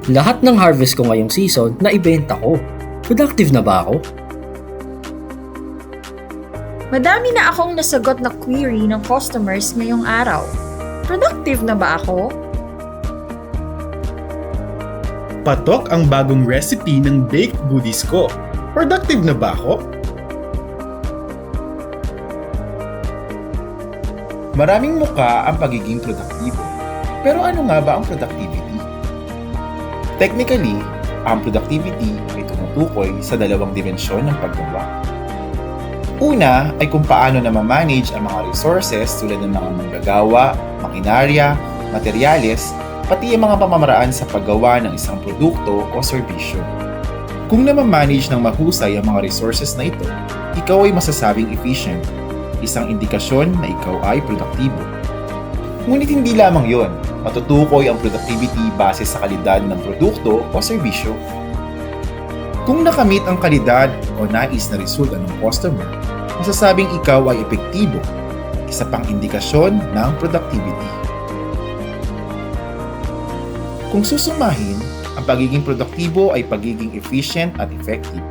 Lahat ng harvest ko ngayong season na ibenta ko. Productive na ba ako? Madami na akong nasagot na query ng customers ngayong araw. Productive na ba ako? Patok ang bagong recipe ng baked goodies ko. Productive na ba ako? Maraming muka ang pagiging produktibo. Pero ano nga ba ang productivity? Technically, ang productivity ay tumutukoy sa dalawang dimensyon ng paggawa. Una ay kung paano na ma-manage ang mga resources tulad ng mga manggagawa, makinarya, materyales, pati ang mga pamamaraan sa paggawa ng isang produkto o serbisyo. Kung na-manage ng mahusay ang mga resources na ito, ikaw ay masasabing efficient, isang indikasyon na ikaw ay produktibo. Ngunit hindi lamang yon, matutukoy ang productivity base sa kalidad ng produkto o serbisyo. Kung nakamit ang kalidad o nais na resulta ng customer, masasabing ikaw ay epektibo, isa pang indikasyon ng productivity. Kung susumahin, ang pagiging produktibo ay pagiging efficient at effective.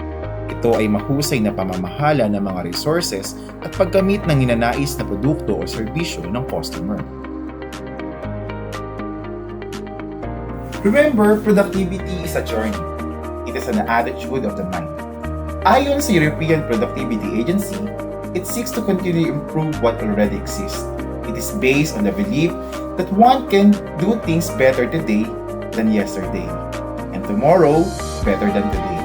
Ito ay mahusay na pamamahala ng mga resources at paggamit ng ninanais na produkto o serbisyo ng customer. Remember, productivity is a journey. It is an attitude of the mind. Ayon sa European Productivity Agency, it seeks to continually improve what already exists. It is based on the belief that one can do things better today than yesterday, and tomorrow better than today.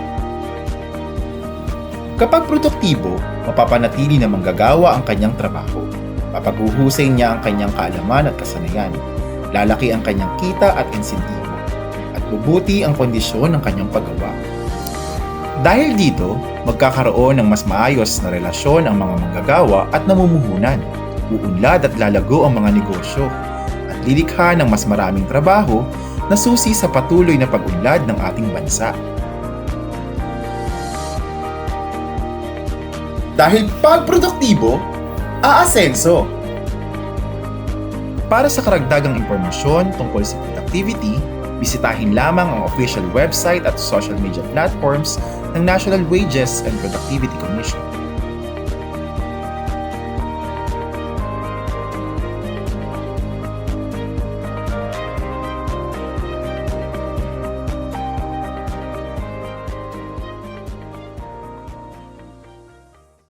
Kapag produktibo, mapapanatili na manggagawa ang kanyang trabaho. Papaguhusay niya ang kanyang kaalaman at kasanayan. Lalaki ang kanyang kita at insentibo. At bubuti ang kondisyon ng kanyang paggawa. Dahil dito, magkakaroon ng mas maayos na relasyon ang mga manggagawa at namumuhunan. Uunlad at lalago ang mga negosyo. At lilikha ng mas maraming trabaho na susi sa patuloy na pag-unlad ng ating bansa. Dahil pag produktibo, aasenso. Para sa karagdagang impormasyon tungkol sa productivity, bisitahin lamang ang official website at social media platforms ng National Wages and Productivity Commission.